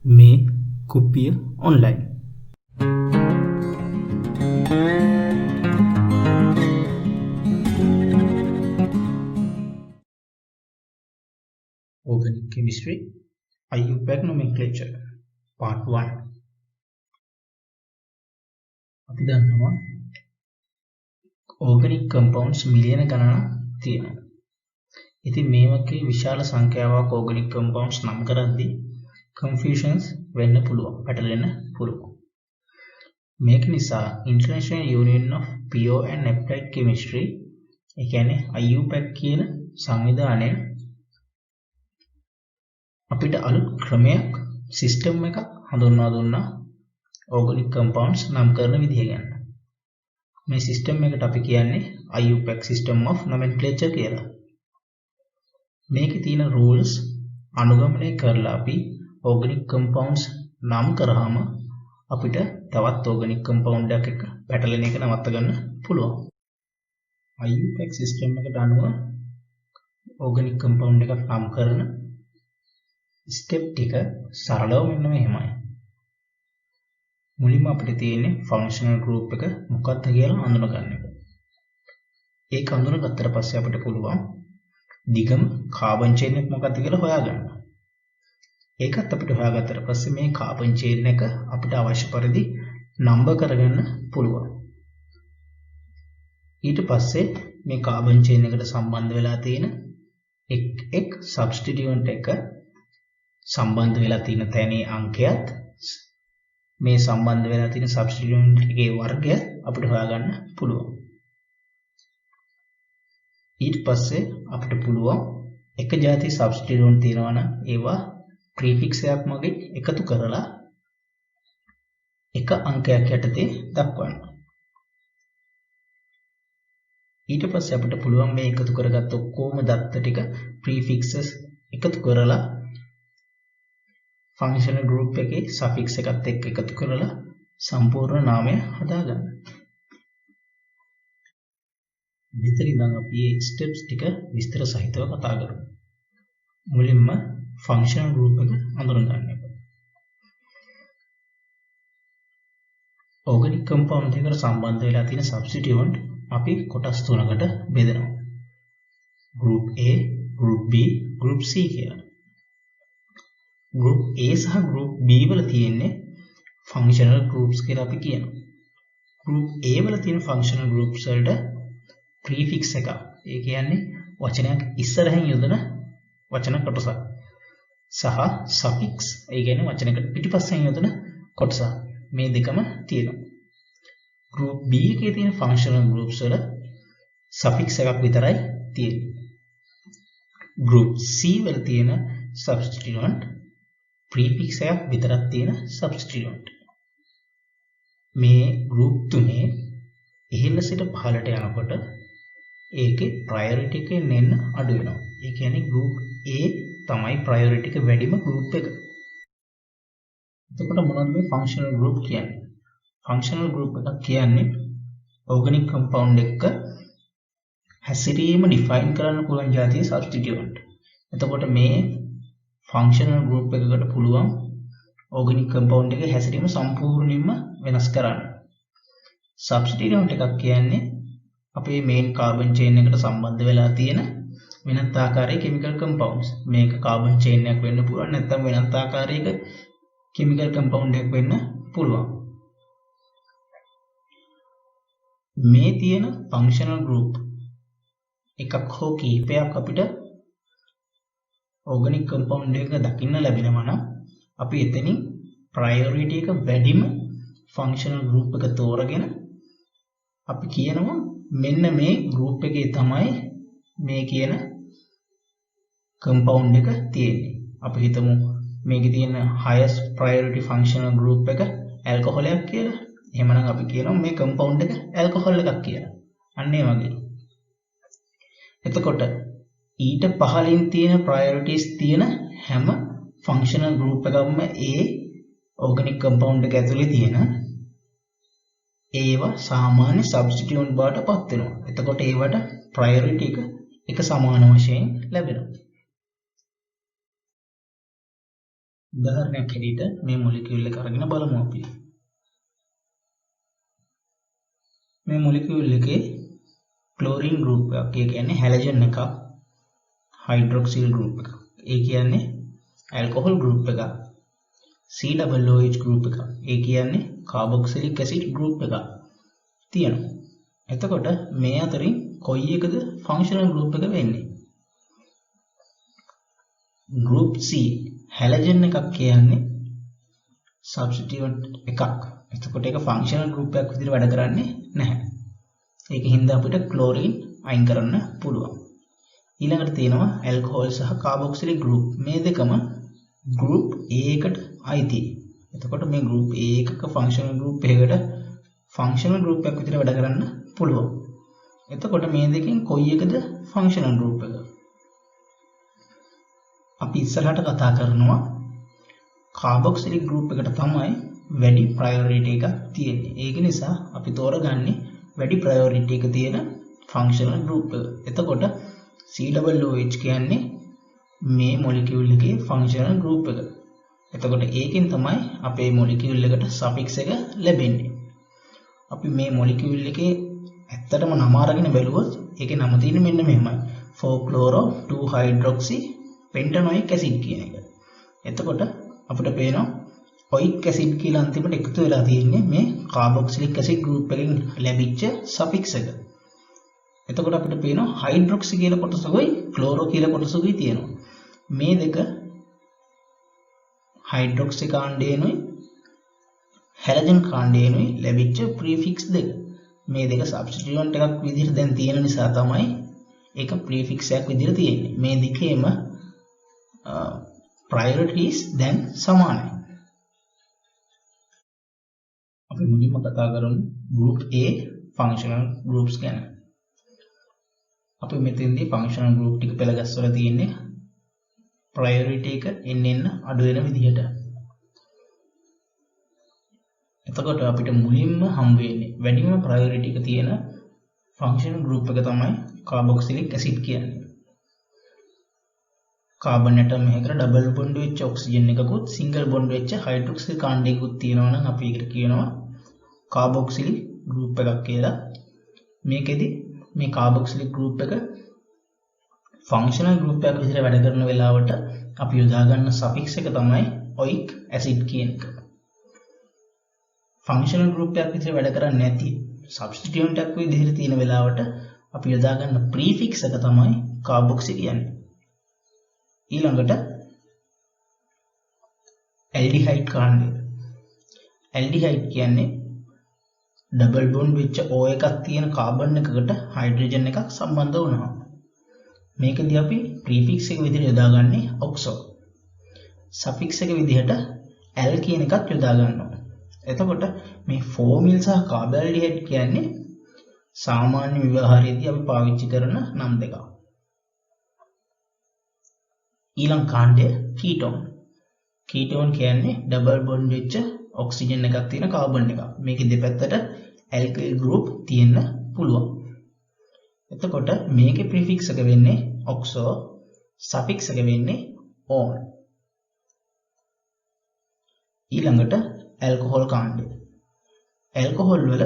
මේ කුප්පිය online. Organic chemistry, IUPAC nomenclature, part 1. අපි දන්නවා organic compounds මිලියන ගණනක් තියෙනවා. ඉතින් මේ වගේ විශාල සංඛ්‍යාවක් organic compounds නම් කරද්දී confusions වෙන්න පුළුවන්, පැටලෙන්න පුළුවන්. මේක නිසා International Union of Pure and Applied Chemistry, ඒ කියන්නේ IUPAC කියන සංවිධානය අපිට අලුත් ක්‍රමයක් සිස්ටම් එකක් හඳුන්වා දුන්නා organic compounds නම් කරන විදිහ ගැන. මේ සිස්ටම් එකට අපි කියන්නේ IUPAC system of nomenclature කියලා. මේකේ තියෙන rules අනුගමනය කරලා අපි organic compounds නම් කරාම අපිට තවත් organic compound එකක් එක්ක පැටලෙන එක නවත්ත ගන්න පුළුවන්. IUPAC system එකට අනුව organic compound එකක් නම් කරන ස්ටෙප් ටික සරලව මෙන්න මෙහෙමයි. මුලින්ම අපිට තියෙන්නේ ෆන්ක්ෂනල් ගෲප් එක මොකක්ද කියලා අඳුන ගන්න එක. ඒක අඳුනගත්තට පස්සේ අපිට පුළුවන් දිගම කාබන් චේන් එක මොකක්ද කියලා හොයාගන්න. ඒකත් අපිට හොයාගත්තට පස්සේ මේ කාබන් චේන් එක අපිට අවශ්‍ය පරිදි නම්බර් කරගන්න පුළුවන්. ඊට පස්සේ මේ කාබන් චේන් එකට සම්බන්ධ වෙලා තියෙන එක් සබ්ස්ටිටියුන්ට් එක සම්බන්ධ වෙලා තියෙන තැනේ අංකයත් මේ සම්බන්ධ වෙලා තියෙන සබ්ස්ටිටියුන්ට් එකේ වර්ගය අපිට හොයාගන්න පුළුවන්. ඊට පස්සේ අපිට පුළුවන් එක જાති සබ්ස්ටිටියුන්ට් තියෙනවා නම් ඒවා ප්‍රීෆික්ස් එකක් මගින් එකතු කරලා එක අංකයක් යටතේ දක්වන්න. ඊට පස්සේ අපිට පුළුවන් මේ එකතු කරගත්ත ඔක්කොම දත්ත ටික ප්‍රීෆික්සස් එකතු කරලා ෆන්ක්ෂනල් ගෲප් එකේ සෆික්ස් එකත් එක්ක එකතු කරලා සම්පූර්ණ නාමය හදාගන්න. මෙතන ඉඳන් අපි මේ ස්ටෙප්ස් ටික විස්තර සහිතව කතා කරමු. මුලින්ම ෆන්ක්ෂනල් ගෲප් එක අඳුරගන්න එක. ඕගනික් කම්පවුන්ඩ් එකකට සම්බන්ධ වෙලා තියෙන සබ්ස්ටිටියුන්ට් අපි කොටස් තුනකට බෙදනවා. Group A, group B, group C කියලා. ගෲප් A සහ ගෲප් B වල තියෙන්නේ ෆන්ක්ෂනල් ගෲප්ස් කියලා අපි කියනවා. ගෲප් A වල තියෙන ෆන්ක්ෂනල් ගෲප්ස් වලට ප්‍රීෆික්ස් එකක්. ඒ කියන්නේ වචනයක් ඉස්සරහින් යොදන වචන කොටසක්. සහ සෆික්ස්, ඒ කියන්නේ වචනයකට පිටිපස්සෙන් යොදන කොටසක්. මේ දෙකම තියෙනවා. ගෲප් B එකේ තියෙන ෆන්ක්ෂනල් ගෲප්ස් වල සෆික්ස් එකක් විතරයි තියෙන්නේ. ගෲප් C වල තියෙන සබ්ස්ටිටියුන්ට් ප්‍රීෆික්ස් එකක් විතරක් තියෙන සබ්ස්ටිටියුන්ට්. මේ ගෲප් තුනේ ඉහළ සිට පහළට යනකොට ඒකේ ප්‍රයොරිටි එක නෙන්න අඩු වෙනවා. ඒ කියන්නේ ගෲප් A තමයි ප්‍රයොරිටි එක වැඩිම ගෲප් එක. එතකොට මොනවද මේ ෆන්ක්ෂනල් ගෲප් කියන්නේ? ෆන්ක්ෂනල් ගෲප් එකක් කියන්නේ ඕගනික් කම්පවුන්ඩ් එක හැසිරීම ඩිෆයින් කරන්න පුළුවන් જાතිය සබ්ස්ටිටියුන්ට්. එතකොට මේ ෆන්ක්ෂනල් ගෲප් එකකට පුළුවන් ඕගනික් කම්පවුන්ඩ් එකේ හැසිරීම සම්පූර්ණයෙන්ම වෙනස් කරන්න. සබ්ස්ටිටියුන්ට් එකක් කියන්නේ අපේ මේන් කාබන් චේන් එකට සම්බන්ධ වෙලා තියෙන වෙනත් ආකාරයේ කිමිකල් කම්පවුන්ඩ්ස්. මේක කාබන් චේන් එකක් වෙන්න පුළුවන්, නැත්නම් වෙනත් ආකාරයක කිමිකල් කම්පවුන්ඩ් එකක් වෙන්න පුළුවන්. මේ තියෙන ෆන්ක්ෂනල් ගෲප් එකක් හෝ කීපයක් අපිට ඕගනික් කම්පවුන්ඩ් එක දකින්න ලැබෙනවා නම් අපි එතනින් ප්‍රයොරිටි එක වැඩිම ෆන්ක්ෂනල් ගෲප් එක තෝරගෙන අපි කියනවා මෙන්න මේ ගෲප් එකේ තමයි මේ කියන කම්පවුන්ඩ් එක තියෙන්නේ. අපි හිතමු මේකේ තියෙන highest priority functional group එක alcohol එකක් කියලා. එහෙමනම් අපි කියනවා මේ කම්පවුන්ඩ් එක alcohol එකක් කියලා. අන්න ඒ වගේ. එතකොට ඊට පහළින් තියෙන ප්‍රයොරිටිස් තියෙන හැම ෆන්ක්ෂනල් ගෲප් එකක්ම ඒ ඕගනික් කම්පවුන්ඩ් එක ඇතුලේ තියෙන ඒවා සාමාන්‍ය සබ්ස්ටිටියුන්ට් බවට පත් වෙනවා. එතකොට ඒවට ප්‍රයොරිටි එක සමාන වශයෙන් ලැබෙනවා. උදාහරණයක් හැටියට මේ මොලිකියුල් එක අරගෙන බලමු අපි. මේ මොලිකියුල් එකේ ක්ලෝරින් ගෲප් එකක්, ඒ කියන්නේ හැලජන් එකක්, හයිඩ්‍රොක්සිල් ගෲප් එකක්, ඒ කියන්නේ ඇල්කොහොල් ගෲප් එකක්, COOH ගෲප් එකක්, ඒ කියන්නේ කාබොක්සිලික් ඇසිඩ් ගෲප් එකක් තියෙනවා. එතකොට මේ අතරින් කොයි එකද ෆන්ක්ෂනල් ගෲප් එක වෙන්නේ? ගෲප් C හැලජන් එකක් කියන්නේ සබ්ස්ටිටියුන්ට් එකක්. එතකොට ඒක ෆන්ක්ෂනල් ගෲප් එකක් විදිහට වැඩ කරන්නේ නැහැ. ඒකින් හින්දා අපිට ක්ලෝරින් අයින් කරන්න පුළුවන්. ඊළඟට තියෙනවා ඇල්කොහොල් සහ කාබොක්සිලික් ගෲප්. මේ දෙකම ගෲප් A එකට අයිති. එතකොට මේ ගෲප් A එකක ෆන්ක්ෂනල් ගෲප් එකකට ෆන්ක්ෂනල් ගෲප් එකක් විදිහට වැඩ කරන්න පුළුවන්. එතකොට මේ දෙකෙන් කොයි එකද ෆන්ක්ෂනල් ගෲප් එක? අපි ඉස්සරහට කතා කරනවා කාබොක්සිලික් ගෲප් එකට තමයි වැඩි ප්‍රයොරිටි එකක් තියෙන්නේ. ඒක නිසා අපි තෝරගන්නේ වැඩි ප්‍රයොරිටි එක තියෙන ෆන්ක්ෂනල් ගෲප් එක. එතකොට COOH කියන්නේ මේ මොලිකියුල් එකේ ෆන්ක්ෂනල් ගෲප් එක. එතකොට ඒකෙන් තමයි අපේ මොලිකියුල් එකට සෆික්ස් එක ලැබෙන්නේ. අපි මේ මොලිකියුල් එකේ ඇත්තටම නම අරගෙන බැලුවොත් ඒකේ නම තියෙන්නේ මෙන්න මෙහෙමයි. 4-chloro 2-hydroxy pentanoic acid කියන එක. එතකොට අපිට පේනවා ඔයික් ඇසිඩ් කියලා අන්තිමට එකතු වෙලා තියෙන්නේ මේ කාබොක්සිලික් ඇසිඩ් ගෲප් එකෙන් ලැබිච්ච සෆික්ස් එක. එතකොට අපිට පේනවා හයිඩ්‍රොක්සි කියලා කොටසකුයි ක්ලෝරෝ කියලා කොටසකුයි තියෙනවා. මේ දෙක හයිඩ්‍රොක්සි කාණ්ඩයනොයි හැලජන් කාණ්ඩයනොයි ලැබිච්ච ප්‍රීෆික්ස් දෙක. මේ දෙක සබ්ස්ටිටියුන්ට් එකක් විදිහට දැන් තියෙන නිසා තමයි ඒක ප්‍රීෆික්ස් එකක් විදිහට තියෙන්නේ. මේ දෙකේම ප්‍රයොරිටිස් දැන් සමානයි. අපි මුලින්ම කතා කරමු group A functional groups ගැන. අපි මෙතෙන්දී functional group ටික පෙළ ගැස්වලා තියෙන්නේ priority එක එන්න අඩු වෙන විදිහට. එතකොට අපිට මුලින්ම හම්බ වෙන්නේ වැඩිම priority එක තියෙන functional group එක තමයි carboxylic acid කියන්නේ. කාබන් ඇටම් එකකට ඩබල් බොන්ඩ් වෙච්ච ඔක්සිජන් එකකුත් සිංගල් බොන්ඩ් වෙච්ච හයිඩ්‍රොක්සිල් කාණ්ඩයකුත් තියෙනවා නම් අපි ඒකට කියනවා කාබොක්සිලික් ගෲප් එකක් කියලා. මේකෙදි මේ කාබොක්සිලික් ගෲප් එක ෆන්ක්ෂනල් ගෲප් එකක් විදිහට වැඩ කරන වෙලාවට අපි යොදා ගන්න සෆික්ස් එක තමයි ඔයික් ඇසිඩ් කියන එක. ෆන්ක්ෂනල් ගෲප් එකක් විදිහට වැඩ කරන්නේ නැති සබ්ස්ටිටියුන්ට් එකක් විදිහට තියෙන වෙලාවට අපි යොදා ගන්න ප්‍රීෆික්ස් එක තමයි කාබොක්සි කියන්නේ. ඊළඟට ඇල්ඩිහයිඩ් කාණ්ඩය. ඇල්ඩිහයිඩ් කියන්නේ ඩබල් බොන්ඩ් වෙච්ච O එකක් තියෙන කාබන් එකකට හයිඩ්‍රජන් එකක් සම්බන්ධ වුණා. මේකදී අපි ප්‍රීෆික්ස් එක විදිහට යොදාගන්නේ ඔක්සෝ. සෆික්ස් එක විදිහට ඇල් කියන එකක් යොදා ගන්නවා. එතකොට මේ ෆෝමිල් සහ කාබල්ඩිහයිඩ් කියන්නේ සාමාන්‍ය ව්‍යවහාරයේදී අපි පාවිච්චි කරන නම් දෙකක්. ඊළඟ කාණ්ඩය කීටෝන්. කීටෝන් කියන්නේ ඩබල් බොන්ඩ් වෙච්ච ඔක්සිජන් එකක් තියෙන කාබන් එකක්. මේකේ දෙපැත්තට ඇල්කිල් ගෲප් තියෙන්න පුළුවන්. එතකොට මේකේ ප්‍රිෆික්ස් එක වෙන්නේ ඔක්සෝ, සෆික්ස් එක වෙන්නේ ඕන්. ඊළඟට ඇල්කොහොල් කාණ්ඩය. ඇල්කොහොල් වල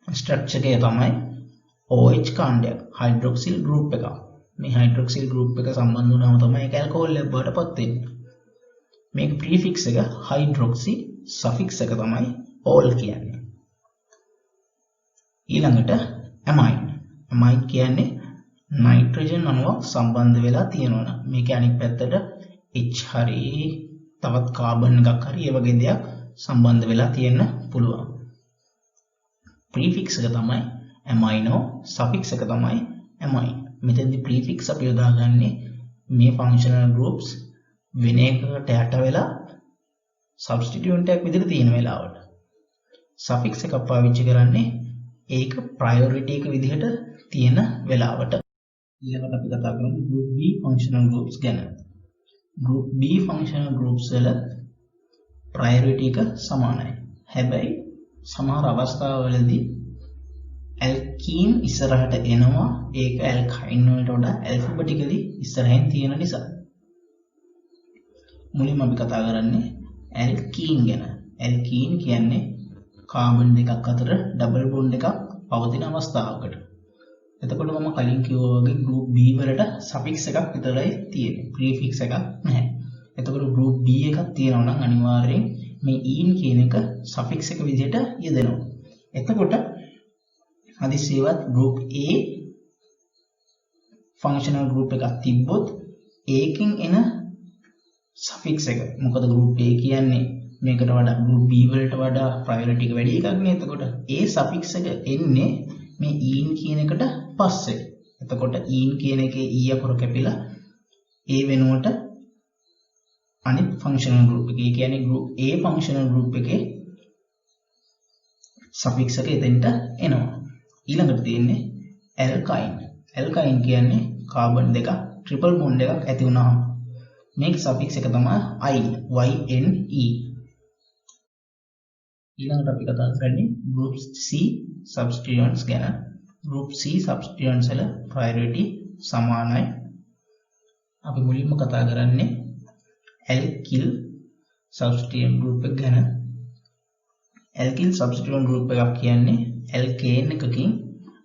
ස්ට්‍රක්චර් එක තමයි OH කාණ්ඩයක්, හයිඩ්‍රොක්සිල් ගෲප් එකක්. මේ හයිඩ්‍රොක්සිල් ගෲප් එක සම්බන්ධ වුණාම තමයි ඒක ඇල්කොහොල් බවට පත් වෙන්නේ. මේක ප්‍රීෆික්ස් එක හයිඩ්‍රොක්සි, සෆික්ස් එක තමයි ඕල් කියන්නේ. ඊළඟට ඇමයින්. ඇමයින් කියන්නේ නයිට්‍රජන් අණුවක් සම්බන්ධ වෙලා තියෙනවා. මේක අනිත් පැත්තට H හරි තවත් කාබන් එකක් හරි ඒ වගේ දෙයක් සම්බන්ධ වෙලා තියෙන්න පුළුවන්. ප්‍රීෆික්ස් එක තමයි ඇමයිනෝ, සෆික්ස් එක තමයි ඇමයින්. මෙතෙන්දී ප්‍රීෆික්ස් අපි යොදාගන්නේ මේ ෆන්ක්ෂනල් ගෲප්ස් වෙන එකකට යට වෙලා සබ්ස්ටිටියුන්ට් එකක් විදිහට තියෙන වෙලාවට. සෆික්ස් එකක් පාවිච්චි කරන්නේ ඒක ප්‍රයොරිටි එක විදිහට තියෙන වෙලාවට. ඊළඟට අපි කතා කරමු group B functional groups ගැන. group B functional groups වල ප්‍රයොරිටි එක සමානයි. හැබැයි සමහර අවස්ථාවලදී ඇල්කීන් ඉස්සරහට එනවා. ඒක ඇල්කයින් වලට වඩා ඇල්ෆබටිකලි ඉස්සරහින් තියෙන නිසා. මුලින්ම අපි කතා කරන්නේ ඇල්කීන් ගැන. ඇල්කීන් කියන්නේ කාබන් දෙකක් අතර ඩබල් බොන්ඩ් එකක් පවතින අවස්ථාවකට. එතකොට මම කලින් කිව්වා වගේ group B වලට suffix එකක් විතරයි තියෙන්නේ. prefix එකක් නැහැ. එතකොට group B එකක් තියෙනවා නම් අනිවාර්යෙන් මේ in කියන එක suffix එක විදිහට යෙදෙනවා. එතකොට හදිසියවත් group A functional group එකක් තිබ්බොත් ඒකෙන් එන suffix එක මොකද group A කියන්නේ මේකට වඩා group B වලට වඩා priority එක වැඩි එකක් නේ. එතකොට ඒ suffix එක එන්නේ මේ in කියන එකට පස්සේ. එතකොට in කියන එකේ e අකුර කැපිලා ඒ වෙනුවට අනිත් functional group එකේ කියන්නේ group A functional group එකේ suffix එක එතෙන්ට එනවා. ඊළඟට තියෙන්නේ alkyne. alkyne කියන්නේ කාබන් දෙක triple bond එකක් ඇති වුණාම මේක suffix එක තමයි yne. ඊළඟට අපි කතා කරන්නේ group C substituents ගැන. group C substituents වල priority සමානයි. අපි මුලින්ම කතා කරන්නේ alkyl substituent group එක ගැන. alkyl substituent group එකක් කියන්නේ alkane එකකින්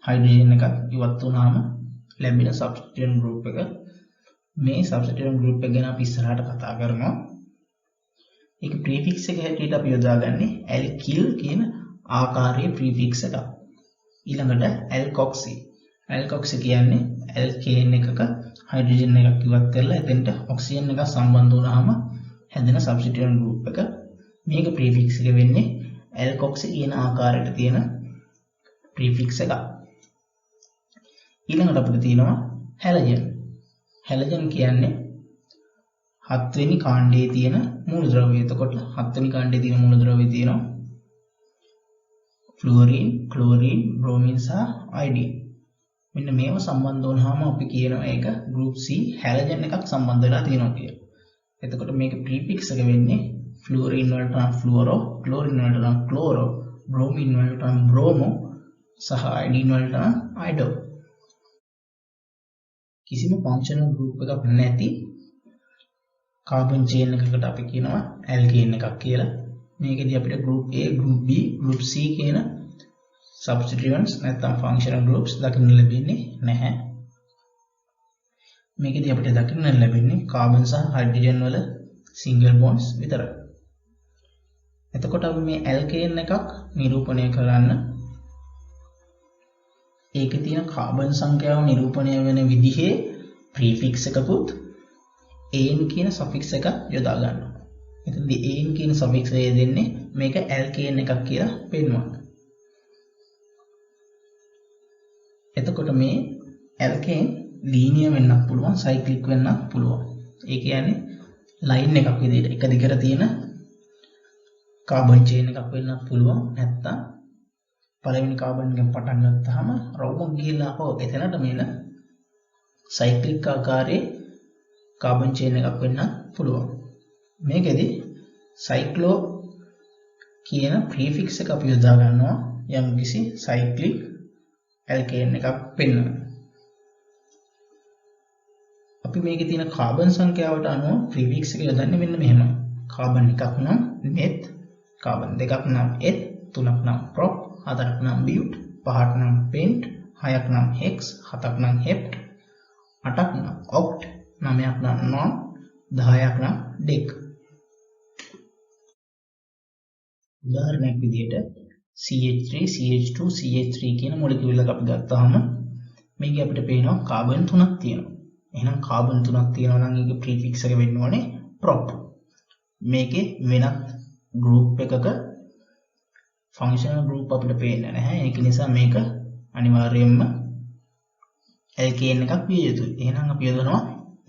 hydrogen එකක් ඉවත් වුණාම ලැබෙන substituent group එක. මේ substituent group එක ගැන අපි ඉස්සරහට කතා කරනවා. ඒක prefix එක හැටියට අපි යොදාගන්නේ alkyl කියන ආකාරයේ prefix එකක්. ඊළඟට alkoxy. alkoxy කියන්නේ alkane එකක hydrogen එකක් ඉවත් කරලා එතෙන්ට oxygen එකක් සම්බන්ධ වුණාම හැදෙන substituent group එක. මේක prefix එක වෙන්නේ alkoxy කියන ආකාරයට තියෙන prefix එකක්. ඊළඟට අපිට තියෙනවා halogen. halogen කියන්නේ 7 වෙනි කාණ්ඩයේ තියෙන මූලද්‍රව්‍ය. එතකොට 7 වෙනි කාණ්ඩයේ තියෙන මූලද්‍රව්‍ය තියෙනවා fluorine, chlorine, bromine සහ iodine. මෙන්න මේව සම්බන්ධ වුණාම අපි කියනවා ඒක group C halogen එකක් සම්බන්ධ වෙලා තියෙනවා කියලා. එතකොට මේක prefix එක වෙන්නේ fluorine වලට නම් fluoro, chlorine වලට නම් chloro, bromine වලට නම් bromo සහ iodine වලට නම් ido. කිසිම functional group එකක් නැති carbon chain එකකට අපි කියනවා alkane එකක් කියලා. මේකෙදී අපිට group A, group B, group C කියන substituents නැත්නම් functional groups දකින්න ලැබෙන්නේ නැහැ. මේකෙදී අපිට දකින්න ලැබෙන්නේ carbon සහ hydrogen වල single bonds විතරයි. එතකොට අපි මේ alkane එකක් නිරූපණය කරන්න ඒකේ තියෙන කාබන් සංඛ්‍යාව නිරූපණය වෙන විදිහේ prefix එකකුත් an කියන suffix එක යොදා ගන්නවා. එතනදී an කියන suffix එක දෙන්නේ මේක alkane එකක් කියලා පෙන්වන්න. එතකොට මේ alkane linear වෙන්නත් පුළුවන්, cyclic වෙන්නත් පුළුවන්. ඒ කියන්නේ line එකක් විදිහට එක දිගට තියෙන carbon chain එකක් වෙන්නත් පුළුවන්. නැත්තම් පළවෙනි කාබන් එකෙන් පටන් ගත්තාම රවුමක් ගිහිල්ලා ආපහු එතනට මෙන්න සයික්ලික් ආකාරයේ කාබන් චේන් එකක් වෙන්න පුළුවන්. මේකෙදි සයික්ලෝ කියන ප්‍රීෆික්ස් එක අපි යොදා ගන්නවා යම් කිසි සයික්ලික් ඇල්කේන් එකක් පෙන්වන්න. අපි මේකේ තියෙන කාබන් සංඛ්‍යාවට අනුව ප්‍රීෆික්ස් එක යොදන්නේ මෙන්න මෙහෙම. කාබන් එකක් නම් net, කාබන් දෙකක් නම් eth, තුනක් නම් prop, 4ක් නම් but, 5ක් නම් pent, 6ක් නම් hex, 7ක් නම් hept, 8ක් නම් oct, 9ක් නම් non, 10ක් නම් dec. උදාහරණයක් විදිහට CH3, CH2, CH3 කියන මොලිකියුල් එක අපි ගත්තාම මේකේ අපිට පේනවා කාබන් 3ක් තියෙනවා. එහෙනම් කාබන් 3ක් තියෙනවා නම් ඒකේ ප්‍රීෆික්ස් එක වෙන්න ඕනේ prop. මේකේ වෙනත් group එකක functional group අපිට පේන්නේ නැහැ. ඒක නිසා මේක අනිවාර්යයෙන්ම alkane එකක් විය යුතුයි. එහෙනම් අපි යොදනවා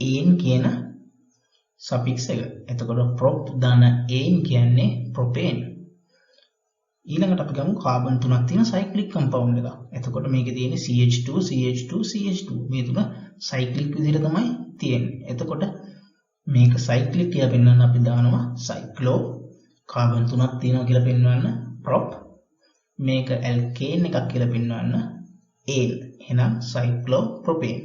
an කියන suffix එක. එතකොට prop දාන an කියන්නේ propane. ඊළඟට අපි ගමු කාබන් 3ක් තියෙන cyclic compound එකක්. එතකොට මේකේ තියෙන්නේ CH2, CH2, CH2. මේ තුන cyclic විදිහට තමයි තියෙන්නේ. එතකොට මේක cyclic කියලා පෙන්වන්න අපි දානවා cyclo. කාබන් 3ක් තියෙනවා කියලා පෙන්වන්න prop. මේක alkane එකක් කියලා පෙන්වන්න an. එහෙනම් cyclopropane.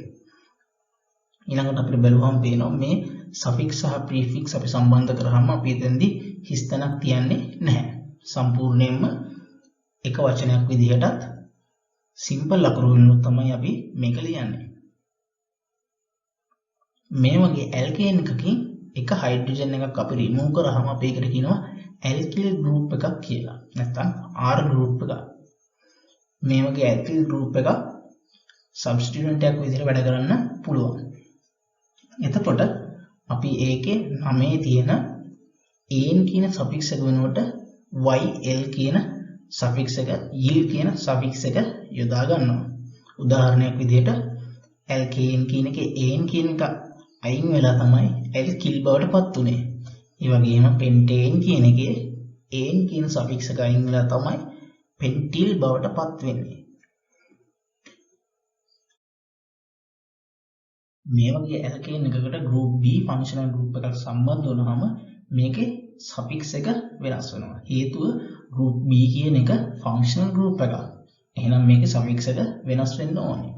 ඊළඟට අපිට බලුවම පේනවා මේ සෆික්ස් සහ ප්‍රීෆික්ස් අපි සම්බන්ධ කරාම අපි එතෙන්දී හිස් තැනක් තියන්නේ නැහැ. සම්පූර්ණයෙන්ම එක වචනයක් විදිහටත් සිම්පල් අකුරු වලින් තමයි අපි මේක ලියන්නේ. මේ වගේ ඇල්කේන් එකකින් එක හයිඩ්‍රජන් එකක් අපි රිමූව් කරාම අපි ඒකට කියනවා ඇල්කිල් ගෲප් එකක් කියලා. නැත්නම් R ගෲප් එකක්. මේ වගේ ඇල්කිල් ගෲප් එකක් සබ්ස්ටිටියුන්ට් එකක් විදිහට වැඩ කරන්න පුළුවන්. එතකොට අපි ඒකේ නමේ තියෙන an කියන සෆික්ස් එක වෙනුවට yl කියන සෆික්ස් එක yl කියන සෆික්ස් එක යොදා ගන්නවා. උදාහරණයක් විදිහට alkane කියන එකේ an කියන එක අයින් වෙලා තමයි alkyl බවට පත් උනේ. ඒ වගේම pentane කියන එකේ an කියන සෆික්ස් එක අයින් වෙලා තමයි pentyl බවට පත් වෙන්නේ. මේ වගේ alkane එකකට group B functional group එකක් සම්බන්ධ වුණාම මේකේ suffix එක වෙනස් වෙනවා. හේතුව group B කියන එක functional group එකක්. එහෙනම් මේකේ suffix එක වෙනස් වෙන්න ඕනේ.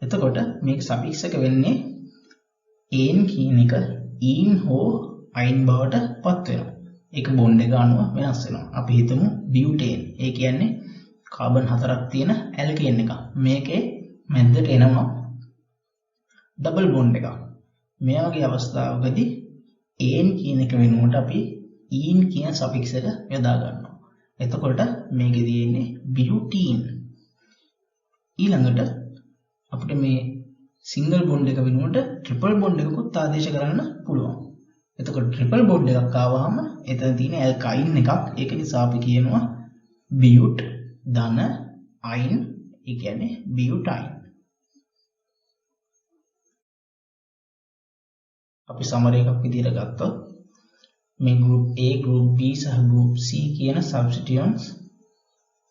එතකොට මේකේ suffix එක වෙන්නේ an කියන එක in හෝ ain බවට පත් වෙනවා. ඒක bond එක අනුව වෙනස් වෙනවා. අපි හිතමු butane. ඒ කියන්නේ කාබන් 4ක් තියෙන alkane එකක්. මේකේ මැද්දට එනවා ඩබල් බොන්ඩ් එකක්. මේ වගේ අවස්ථාවකදී an කියන එක වෙනුවට අපි in කියන සෆික්ස් එක යොදා ගන්නවා. එතකොට මේකේ තියෙන්නේ butene. ඊළඟට අපිට මේ සිංගල් බොන්ඩ් එක වෙනුවට ට්‍රිපල් බොන්ඩ් එකකුත් ආදේශ කරන්න පුළුවන්. එතකොට ට්‍රිපල් බොන්ඩ් එකක් ආවම එතන තියෙන ඇල්කයින් එකක්. ඒක නිසා අපි කියනවා but ධන අයින්. ඒ කියන්නේ butine. අපි සමරි එකක් විදිහට ගත්තොත් මේ group A, group B සහ group C කියන substituents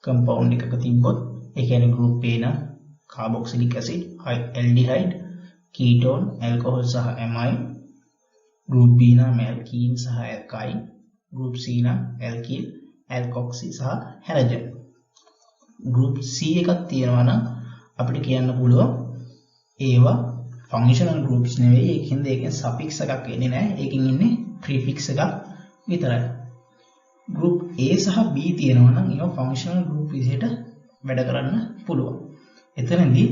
compound එකක තිබ්බොත් ඒ කියන්නේ group A නම් carboxylic acid, aldehyde, ketone, alcohol සහ amine, group B නම් alkene සහ alkyne, group C නම් alkyl, alkoxy සහ halogen. group C එකක් තියෙනවා නම් අපිට කියන්න පුළුවන් ඒවා functional groups නෙවෙයි. ඒකින්ද ඒකෙන් suffix එකක් එන්නේ නැහැ. ඒකෙන් ඉන්නේ prefix එකක් විතරයි. group A සහ B තියෙනවා නම් ඒවා functional group විදිහට වැඩ කරන්න පුළුවන්. එතනදී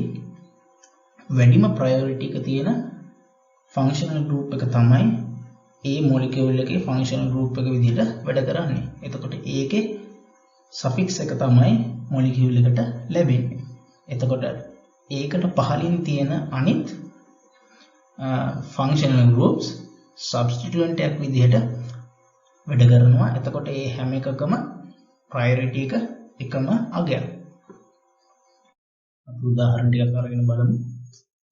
වැඩිම priority එක තියෙන functional group එක තමයි A molecule එකේ functional group එක විදිහට වැඩ කරන්නේ. එතකොට ඒකේ suffix එක තමයි molecule එකට ලැබෙන්නේ. එතකොට ඒකට පහළින් තියෙන අනිත් functional groups substituent එකක් විදිහට වැඩ කරනවා. එතකොට මේ හැම එකකම priority එක එකම අගයක්. අපි උදාහරණ ටිකක් අරගෙන බලමු.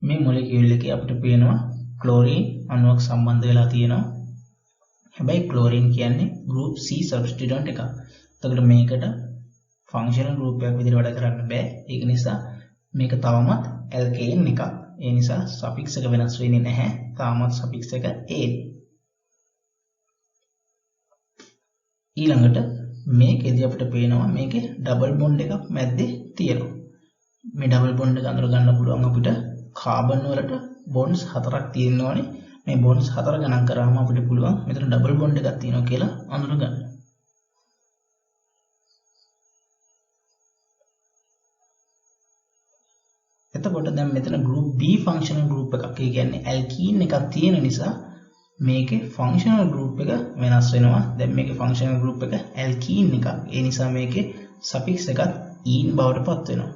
මේ molecule එකේ අපිට පේනවා chlorine අණුවක් සම්බන්ධ වෙලා තියෙනවා. හැබැයි chlorine කියන්නේ group C substituent එකක්. එතකොට මේකට functional group එකක් විදිහට වැඩ කරන්න බෑ. ඒක නිසා මේක තවමත් alkane එකක්. ඒ නිසා suffix එක වෙනස් වෙන්නේ නැහැ. තාමත් suffix එක a. ඊළඟට මේකෙදී අපිට පේනවා මේකේ double bond එකක් මැද්දේ තියෙනවා. මේ double bond එක අඳුර ගන්න පුළුවන් අපිට කාබන් වලට bonds 4ක් තියෙනවානේ. මේ bonds 4 ගණන් කරාම අපිට පුළුවන් මෙතන double bond එකක් තියෙනවා කියලා අඳුර ගන්න. එතකොට දැන් මෙතන group B functional group එකක්. ඒ කියන්නේ alkene එකක් තියෙන නිසා මේකේ functional group එක වෙනස් වෙනවා. දැන් මේකේ functional group එක alkene එකක්. ඒ නිසා මේකේ suffix එකත් in බවට පත් වෙනවා.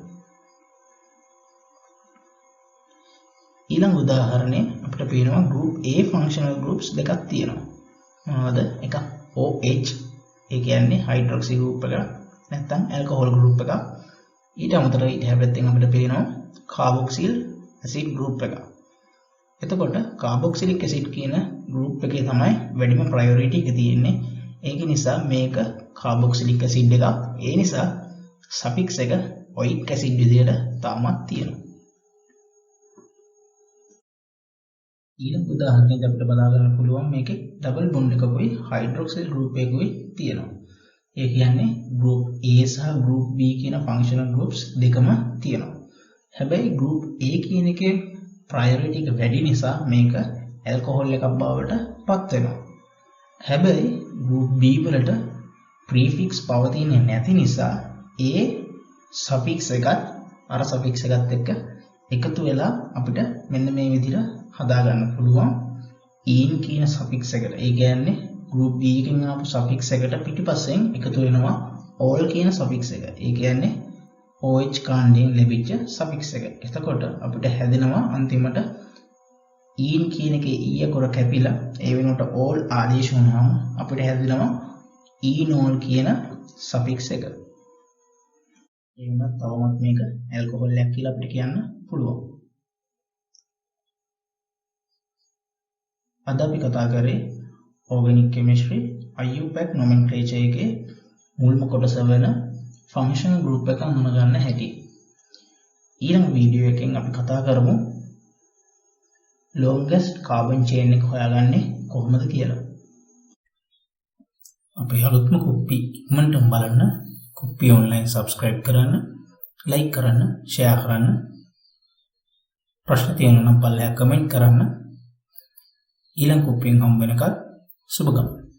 ඊළඟ උදාහරණේ අපිට පේනවා group A functional groups දෙකක් තියෙනවා. මොනවද? එකක් OH. ඒ කියන්නේ hydroxy group එක නැත්නම් alcohol group එකක්. ඊට අමතරව ඊට හැපැත්තෙන් අපිට පේනවා carboxyl acid group එක. එතකොට carboxylic acid කියන group එකේ තමයි වැඩිම priority එක තියෙන්නේ. ඒක නිසා මේක carboxylic acid එකක්. ඒ නිසා suffix එක oic acid විදිහට තාමත් තියෙනවා. ඊළඟ උදාහරණයක් අපිට බලා ගන්න පුළුවන් මේකේ double bond එකකුයි hydroxyl group එකකුයි තියෙනවා. ඒ කියන්නේ group A සහ group B කියන functional groups දෙකම තියෙනවා. හැබැයි group A කියන එකේ priority එක වැඩි නිසා මේක ඇල්කොහොල් එකක් බවට පත් වෙනවා. හැබැයි group B වලට prefix පවතින්නේ නැති නිසා A suffix එකත් අර suffix එකත් එක්ක එකතු වෙලා අපිට මෙන්න මේ විදිහට හදා ගන්න පුළුවන් in කියන suffix එකට. ඒ කියන්නේ group B එකෙන් ආපු suffix එකට පිටිපස්සෙන් එකතු වෙනවා all කියන suffix එක. ඒ කියන්නේ OH කාණ්ඩයෙන් ලැබිච්ච suffix එක. එතකොට අපිට හැදෙනවා අන්තිමට in කියන එකේ e කොර කැපිලා ඒ වෙනුවට all ආදේශ වුණාම අපිට හැදෙනවා enol කියන suffix එක. ඒ වුණත් තවමත් මේක ඇල්කොහොල් එකක් කියලා අපිට කියන්න පුළුවන්. අද අපි කතා කරේ organic chemistry IUPAC nomenclature එකේ මුල්ම කොටස වෙන functional group එක හඳුනගන්න හැටි. ඊළඟ වීඩියෝ එකෙන් අපි කතා කරමු longest carbon chain එක හොයාගන්නේ කොහොමද කියලා. අපේ අලුත්ම කුප්පි ඉක්මනටම බලන්න කුප්පි online subscribe කරන්න, like කරන්න, share කරන්න. ප්‍රශ්න තියෙනවා නම් පල්ලෙහා comment කරන්න. ඊළඟ කුප්පියෙන් හම්බ වෙනකල් සුබ ගමන්.